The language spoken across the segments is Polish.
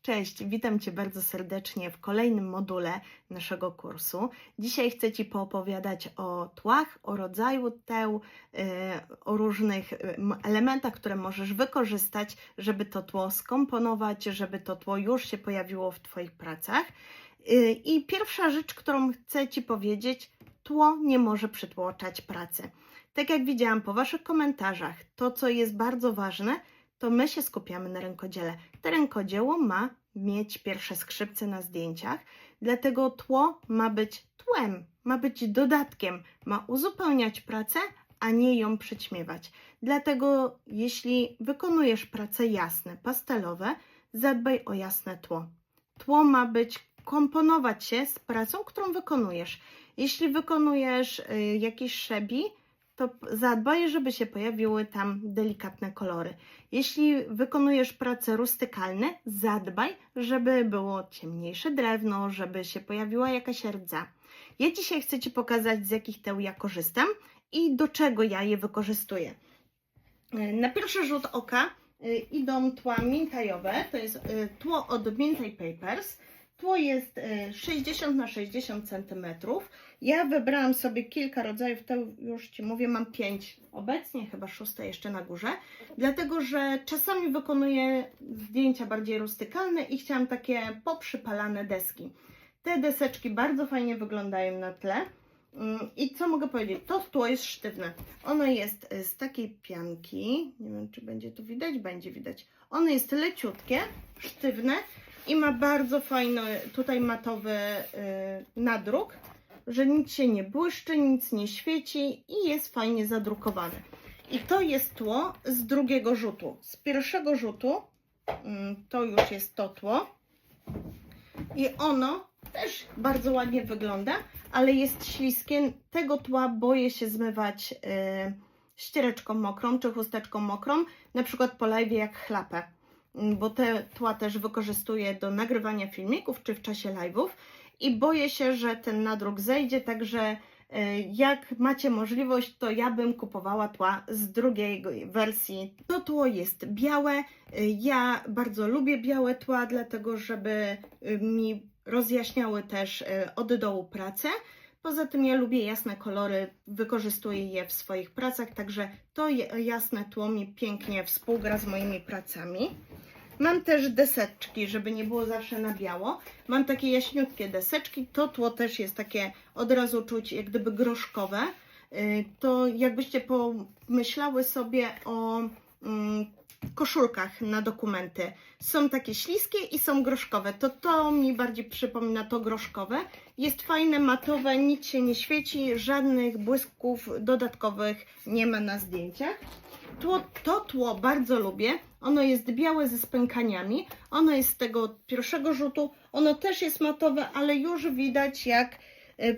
Cześć, witam Cię bardzo serdecznie w kolejnym module naszego kursu. Dzisiaj chcę Ci poopowiadać o tłach, o rodzaju teł, o różnych elementach, które możesz wykorzystać, żeby to tło skomponować, żeby to tło już się pojawiło w Twoich pracach. I pierwsza rzecz, którą chcę Ci powiedzieć, tło nie może przytłoczać pracy. Tak jak widziałam po Waszych komentarzach, to co jest bardzo ważne, to my się skupiamy na rękodziele. To rękodzieło ma mieć pierwsze skrzypce na zdjęciach, dlatego tło ma być tłem, ma być dodatkiem, ma uzupełniać pracę, a nie ją przyćmiewać. Dlatego jeśli wykonujesz prace jasne, pastelowe, zadbaj o jasne tło. Tło ma komponować się z pracą, którą wykonujesz. Jeśli wykonujesz jakiś szabi, to zadbaj, żeby się pojawiły tam delikatne kolory. Jeśli wykonujesz prace rustykalne, zadbaj, żeby było ciemniejsze drewno, żeby się pojawiła jakaś rdza. Ja dzisiaj chcę Ci pokazać, z jakich teł ja korzystam i do czego ja je wykorzystuję. Na pierwszy rzut oka idą tła mintajowe, to jest tło od Mintaj Papers. Tło jest 60 na 60 cm. Ja wybrałam sobie kilka rodzajów teł, już Ci mówię, mam 5 obecnie, chyba 6 jeszcze na górze, dlatego że czasami wykonuję zdjęcia bardziej rustykalne i chciałam takie poprzypalane deski. Te deseczki bardzo fajnie wyglądają na tle. I co mogę powiedzieć? To tło jest sztywne. Ono jest z takiej pianki, nie wiem, czy będzie tu widać, będzie widać. Ono jest leciutkie, sztywne i ma bardzo fajny tutaj matowy nadruk, że nic się nie błyszczy, nic nie świeci i jest fajnie zadrukowane. I to jest tło z drugiego rzutu. Z pierwszego rzutu to już jest to tło i ono też bardzo ładnie wygląda, ale jest śliskie. Tego tła boję się zmywać ściereczką mokrą czy chusteczką mokrą, na przykład po live jak chlapę, bo te tła też wykorzystuję do nagrywania filmików czy w czasie live'ów i boję się, że ten nadruk zejdzie, także jak macie możliwość, to ja bym kupowała tła z drugiej wersji. To tło jest białe, ja bardzo lubię białe tła, dlatego żeby mi rozjaśniały też od dołu pracę. Poza tym ja lubię jasne kolory, wykorzystuję je w swoich pracach, także to jasne tło mi pięknie współgra z moimi pracami. Mam też deseczki, żeby nie było zawsze na biało. Mam takie jaśniutkie deseczki. To tło też jest takie od razu czuć jak gdyby groszkowe. To jakbyście pomyślały sobie o koszulkach na dokumenty. Są takie śliskie i są groszkowe. To mi bardziej przypomina to groszkowe. Jest fajne, matowe, nic się nie świeci, żadnych błysków dodatkowych nie ma na zdjęciach. To tło bardzo lubię. Ono jest białe ze spękaniami. Ono jest z tego pierwszego rzutu. Ono też jest matowe, ale już widać jak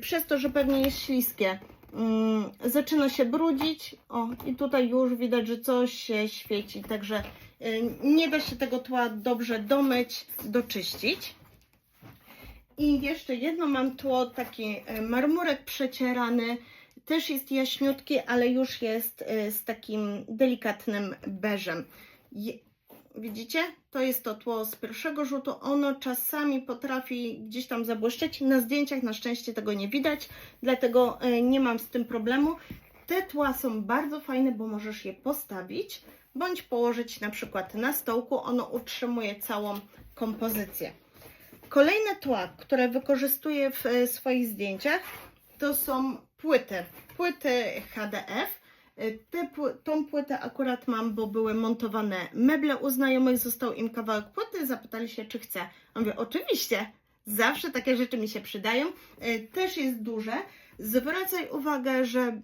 przez to, że pewnie jest śliskie, zaczyna się brudzić. O, i tutaj już widać, że coś się świeci. Także nie da się tego tła dobrze domyć, doczyścić. I jeszcze jedno mam tło, taki marmurek przecierany. Też jest jaśniutki, ale już jest z takim delikatnym beżem. Widzicie? To jest to tło z pierwszego rzutu. Ono czasami potrafi gdzieś tam zabłyszczeć. Na zdjęciach na szczęście tego nie widać, dlatego nie mam z tym problemu. Te tła są bardzo fajne, bo możesz je postawić, bądź położyć na przykład na stołku. Ono utrzymuje całą kompozycję. Kolejne tła, które wykorzystuję w swoich zdjęciach, to są płyty HDF. Tą płytę akurat mam, bo były montowane meble u znajomych, został im kawałek płyty, zapytali się, czy chcę. Ja mówię, oczywiście, zawsze takie rzeczy mi się przydają. Też jest duże. Zwracaj uwagę, że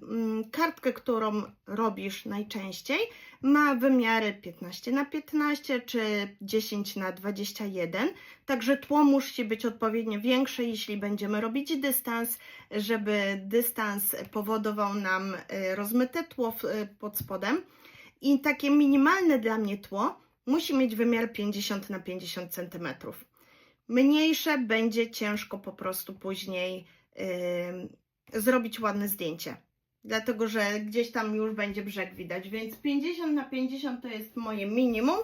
kartkę, którą robisz najczęściej, ma wymiary 15 na 15 czy 10 na 21, także tło musi być odpowiednio większe, jeśli będziemy robić dystans, żeby dystans powodował nam rozmyte tło pod spodem. I takie minimalne dla mnie tło musi mieć wymiar 50 na 50 cm. Mniejsze będzie ciężko po prostu później zrobić ładne zdjęcie. dlatego że gdzieś tam już będzie brzeg widać, więc 50 na 50 to jest moje minimum.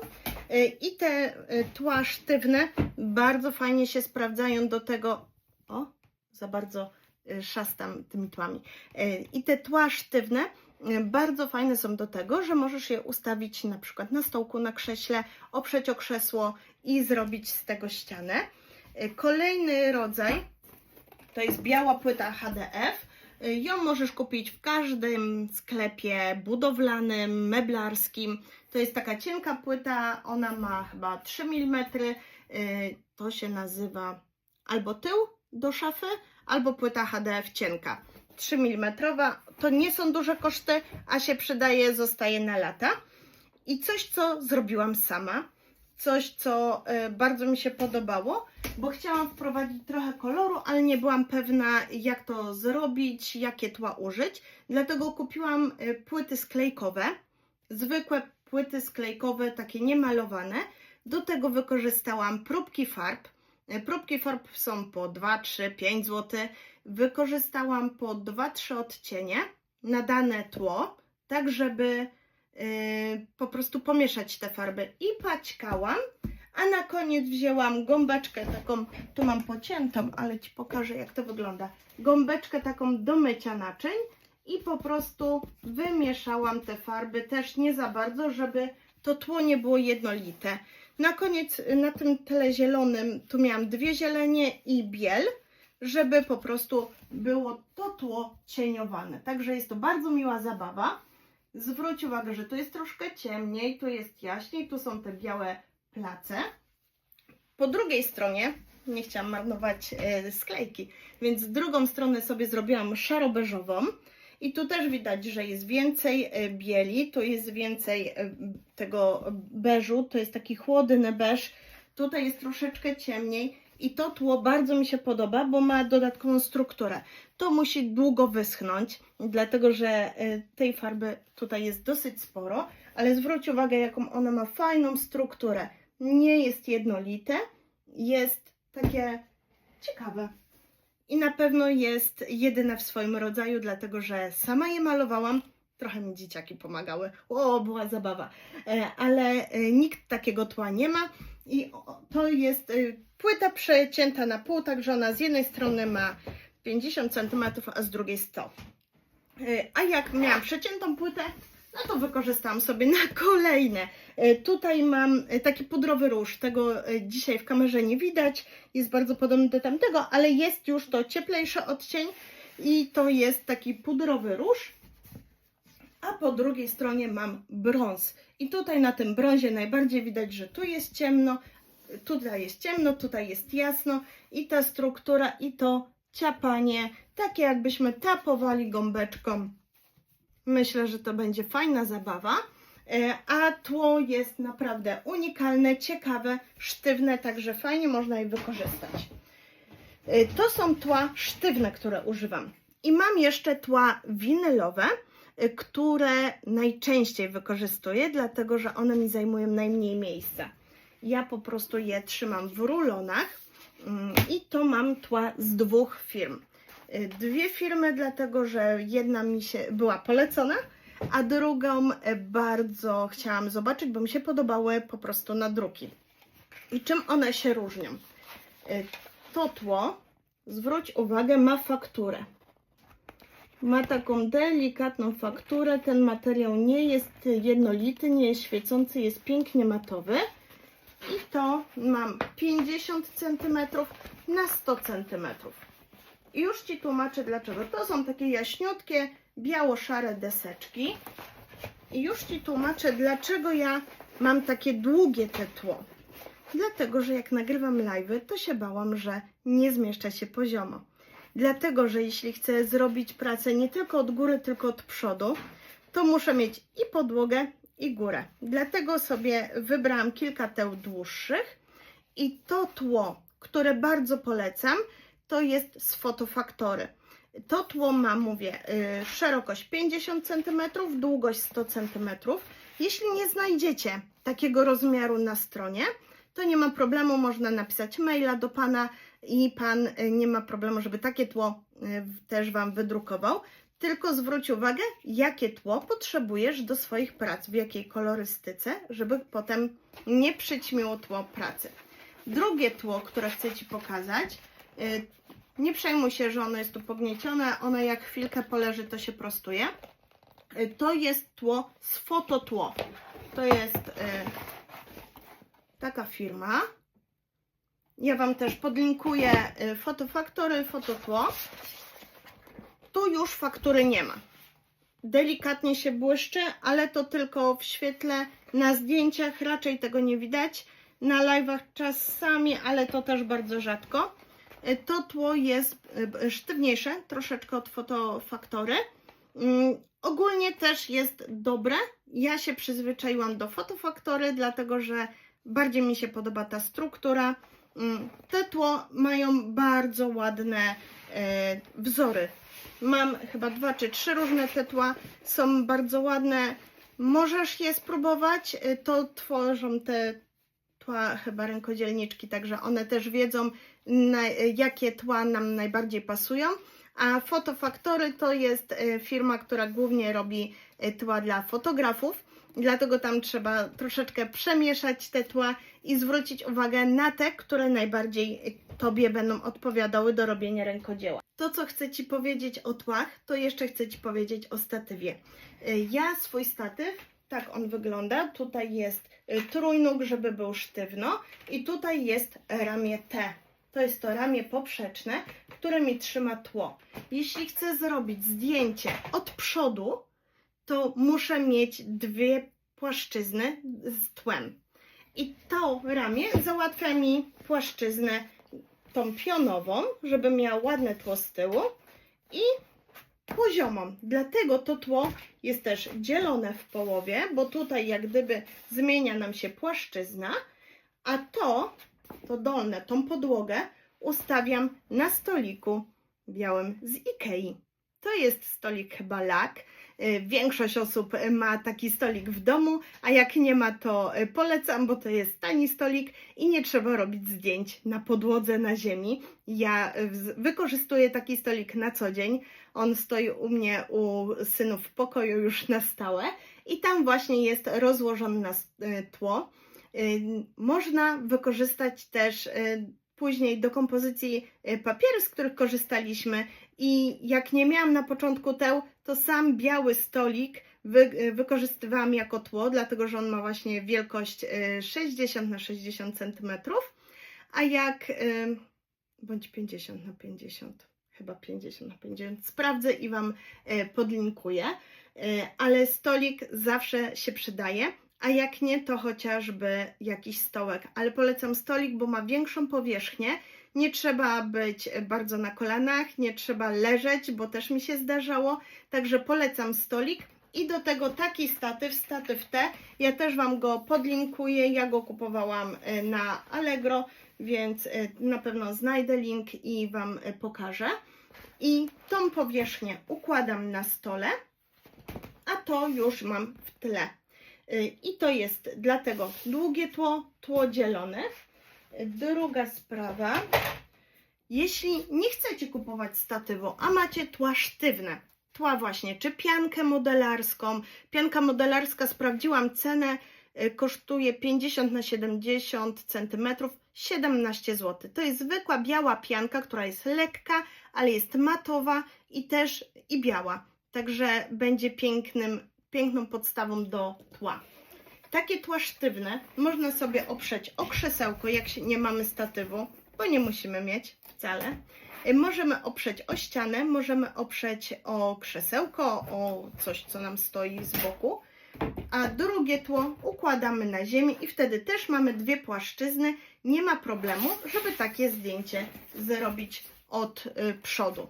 I te tła sztywne bardzo fajnie się sprawdzają do tego, o, za bardzo szastam tymi tłami. I te tła sztywne bardzo fajne są do tego, że możesz je ustawić na przykład na stołku, na krześle, oprzeć o krzesło i zrobić z tego ścianę. Kolejny rodzaj to jest biała płyta HDF. Ją możesz kupić w każdym sklepie budowlanym, meblarskim. To jest taka cienka płyta, ona ma chyba 3 mm. To się nazywa albo tył do szafy, albo płyta HDF cienka. 3 mm. To nie są duże koszty, a się przydaje, zostaje na lata. I coś, co zrobiłam sama. Coś, co bardzo mi się podobało, bo chciałam wprowadzić trochę koloru, ale nie byłam pewna, jak to zrobić, jakie tła użyć. Dlatego kupiłam płyty sklejkowe, zwykłe płyty sklejkowe, takie niemalowane. Do tego wykorzystałam próbki farb. Próbki farb są po 2, 3, 5 zł. Wykorzystałam po 2-3 odcienie na dane tło, tak żeby po prostu pomieszać te farby i paćkałam, a na koniec wzięłam gąbeczkę taką, tu mam pociętą, ale Ci pokażę, jak to wygląda, gąbeczkę taką do mycia naczyń i po prostu wymieszałam te farby, też nie za bardzo, żeby to tło nie było jednolite. Na koniec na tym tle zielonym tu miałam 2 zielenie i biel, żeby po prostu było to tło cieniowane. Także jest to bardzo miła zabawa. Zwróć uwagę, że tu jest troszkę ciemniej, tu jest jaśniej, tu są te białe place. Po drugiej stronie, nie chciałam marnować sklejki, więc drugą stronę sobie zrobiłam szaro-beżową i tu też widać, że jest więcej bieli, tu jest więcej tego beżu, to jest taki chłodny beż, tutaj jest troszeczkę ciemniej. I to tło bardzo mi się podoba, bo ma dodatkową strukturę. To musi długo wyschnąć, dlatego że tej farby tutaj jest dosyć sporo, ale zwróć uwagę, jaką ona ma fajną strukturę. Nie jest jednolite, jest takie ciekawe. I na pewno jest jedyne w swoim rodzaju, dlatego że sama je malowałam. Trochę mi dzieciaki pomagały. O, była zabawa. Ale nikt takiego tła nie ma. I to jest płyta przecięta na pół, także ona z jednej strony ma 50 cm, a z drugiej 100. A jak miałam przeciętą płytę, no to wykorzystałam sobie na kolejne. Tutaj mam taki pudrowy róż, tego dzisiaj w kamerze nie widać, jest bardzo podobny do tamtego, ale jest już to cieplejszy odcień i to jest taki pudrowy róż. A po drugiej stronie mam brąz. I tutaj na tym brązie najbardziej widać, że tu jest ciemno, tutaj jest jasno i ta struktura i to ciapanie, takie jakbyśmy tapowali gąbeczką. Myślę, że to będzie fajna zabawa, a tło jest naprawdę unikalne, ciekawe, sztywne, także fajnie można je wykorzystać. To są tła sztywne, które używam. I mam jeszcze tła winylowe, które najczęściej wykorzystuję, dlatego że one mi zajmują najmniej miejsca. Ja po prostu je trzymam w rulonach i to mam tła z 2 firm. 2 firmy, dlatego że jedna mi się była polecona, a drugą bardzo chciałam zobaczyć, bo mi się podobały po prostu nadruki. I czym one się różnią? To tło, zwróć uwagę, ma fakturę. Ma taką delikatną fakturę, ten materiał nie jest jednolity, nie jest świecący, jest pięknie matowy. I to mam 50 cm na 100 cm. I już Ci tłumaczę dlaczego. To są takie jaśniutkie, biało-szare deseczki. I już Ci tłumaczę, dlaczego ja mam takie długie te tło. Dlatego, że jak nagrywam live'y, to się bałam, że nie zmieszcza się poziomo. Dlatego, że jeśli chcę zrobić pracę nie tylko od góry, tylko od przodu, to muszę mieć i podłogę, i górę. Dlatego sobie wybrałam kilka teł dłuższych i to tło, które bardzo polecam, to jest z Fotofaktory. To tło ma, mówię, szerokość 50 cm, długość 100 cm. Jeśli nie znajdziecie takiego rozmiaru na stronie, to nie ma problemu, można napisać maila do Pana i Pan nie ma problemu, żeby takie tło też Wam wydrukował. Tylko zwróć uwagę, jakie tło potrzebujesz do swoich prac, w jakiej kolorystyce, żeby potem nie przyćmiło tło pracy. Drugie tło, które chcę Ci pokazać, nie przejmuj się, że ono jest tu pogniecione, ono jak chwilkę poleży, to się prostuje. To jest tło z Fototło. To jest taka firma. Ja Wam też podlinkuję Fotofaktory, Fototło. Tu już faktury nie ma. Delikatnie się błyszczy, ale to tylko w świetle. Na zdjęciach raczej tego nie widać. Na live'ach czasami, ale to też bardzo rzadko. To tło jest sztywniejsze, troszeczkę od Fotofaktory. Ogólnie też jest dobre. Ja się przyzwyczaiłam do Fotofaktory, dlatego że bardziej mi się podoba ta struktura. Te tło mają bardzo ładne wzory. Mam chyba 2 czy 3 różne te tła. Są bardzo ładne. Możesz je spróbować. To tworzą te tła chyba rękodzielniczki, także one też wiedzą, jakie tła nam najbardziej pasują. A Fotofaktory to jest firma, która głównie robi tła dla fotografów, dlatego tam trzeba troszeczkę przemieszać te tła i zwrócić uwagę na te, które najbardziej Tobie będą odpowiadały do robienia rękodzieła. To, co chcę Ci powiedzieć o tłach, to jeszcze chcę Ci powiedzieć o statywie. Ja swój statyw, tak on wygląda, tutaj jest trójnóg, żeby był sztywno i tutaj jest ramię T. To jest to ramię poprzeczne, które mi trzyma tło. Jeśli chcę zrobić zdjęcie od przodu, to muszę mieć 2 płaszczyzny z tłem. I to ramię załatwia mi płaszczyznę tą pionową, żeby miała ładne tło z tyłu i poziomą. Dlatego to tło jest też dzielone w połowie, bo tutaj jak gdyby zmienia nam się płaszczyzna, a to dolne, tą podłogę ustawiam na stoliku białym z Ikei. To jest stolik chyba Lak. Większość osób ma taki stolik w domu, a jak nie ma, to polecam, bo to jest tani stolik i nie trzeba robić zdjęć na podłodze, na ziemi. Ja wykorzystuję taki stolik na co dzień. On stoi u mnie, u synów w pokoju już na stałe i tam właśnie jest rozłożone na tło. Można wykorzystać też później do kompozycji papiery, z których korzystaliśmy i jak nie miałam na początku teł, to sam biały stolik wykorzystywałam jako tło, dlatego że on ma właśnie wielkość 60 na 60 cm, a jak, bądź 50 na 50, chyba 50 na 50, sprawdzę i Wam podlinkuję, ale stolik zawsze się przydaje. A jak nie, to chociażby jakiś stołek. Ale polecam stolik, bo ma większą powierzchnię. Nie trzeba być bardzo na kolanach, nie trzeba leżeć, bo też mi się zdarzało. Także polecam stolik. I do tego taki statyw T. Ja też Wam go podlinkuję. Ja go kupowałam na Allegro, więc na pewno znajdę link i Wam pokażę. I tą powierzchnię układam na stole, a to już mam w tle. I to jest dlatego długie tło dzielone. Druga sprawa, jeśli nie chcecie kupować statywu, a macie tła sztywne, tła właśnie, czy piankę modelarską. Pianka modelarska, sprawdziłam cenę, kosztuje 50 na 70 cm, 17 zł. To jest zwykła biała pianka, która jest lekka, ale jest matowa i biała. Także będzie piękną podstawą do tła. Takie tła sztywne można sobie oprzeć o krzesełko, jak nie mamy statywu, bo nie musimy mieć wcale. Możemy oprzeć o ścianę, możemy oprzeć o krzesełko, o coś, co nam stoi z boku. A drugie tło układamy na ziemi i wtedy też mamy 2 płaszczyzny. Nie ma problemu, żeby takie zdjęcie zrobić od przodu.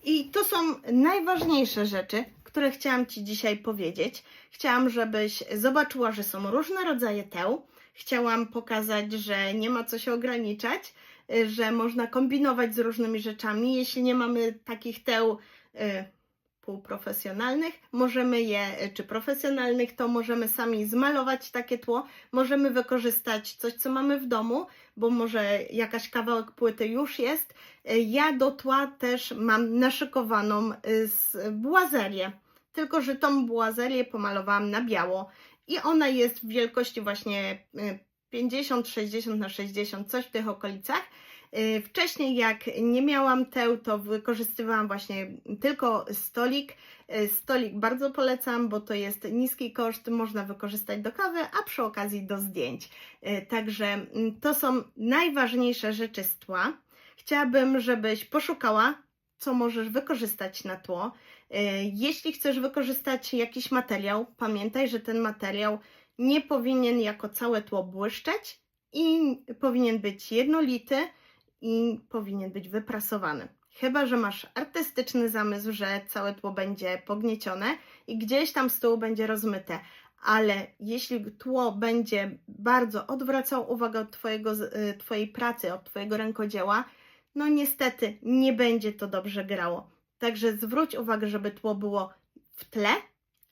I to są najważniejsze rzeczy, które chciałam Ci dzisiaj powiedzieć. Chciałam, żebyś zobaczyła, że są różne rodzaje teł. Chciałam pokazać, że nie ma co się ograniczać, że można kombinować z różnymi rzeczami. Jeśli nie mamy takich teł półprofesjonalnych, możemy czy profesjonalnych, to możemy sami zmalować takie tło, możemy wykorzystać coś, co mamy w domu, bo może jakaś kawałek płyty już jest. Ja do tła też mam naszykowaną błazerię, tylko że tą błazerię pomalowałam na biało i ona jest w wielkości właśnie 50, 60 na 60, coś w tych okolicach. Wcześniej jak nie miałam teł, to wykorzystywałam właśnie tylko stolik. Stolik bardzo polecam, bo to jest niski koszt, można wykorzystać do kawy, a przy okazji do zdjęć. Także to są najważniejsze rzeczy z tła. Chciałabym, żebyś poszukała, co możesz wykorzystać na tło. Jeśli chcesz wykorzystać jakiś materiał, pamiętaj, że ten materiał nie powinien jako całe tło błyszczeć i powinien być jednolity i powinien być wyprasowany. Chyba że masz artystyczny zamysł, że całe tło będzie pogniecione i gdzieś tam z tyłu będzie rozmyte, ale jeśli tło będzie bardzo odwracał uwagę od Twojej pracy, od Twojego rękodzieła, no niestety nie będzie to dobrze grało. Także zwróć uwagę, żeby tło było w tle,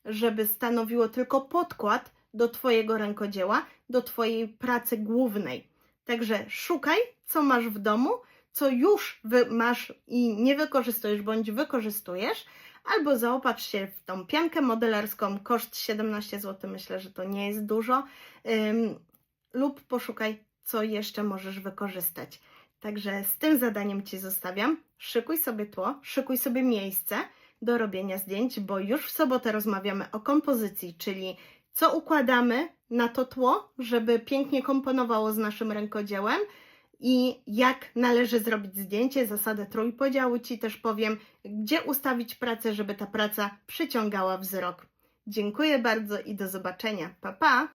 żeby stanowiło tylko podkład do Twojego rękodzieła, do Twojej pracy głównej. Także szukaj, co masz w domu, co już masz i nie wykorzystujesz, bądź wykorzystujesz, albo zaopatrz się w tą piankę modelarską, koszt 17 zł, myślę, że to nie jest dużo, lub poszukaj, co jeszcze możesz wykorzystać. Także z tym zadaniem Ci zostawiam. Szykuj sobie tło, szykuj sobie miejsce do robienia zdjęć, bo już w sobotę rozmawiamy o kompozycji, czyli co układamy na to tło, żeby pięknie komponowało z naszym rękodziełem i jak należy zrobić zdjęcie, zasadę trójpodziału Ci też powiem, gdzie ustawić pracę, żeby ta praca przyciągała wzrok. Dziękuję bardzo i do zobaczenia. Pa, pa!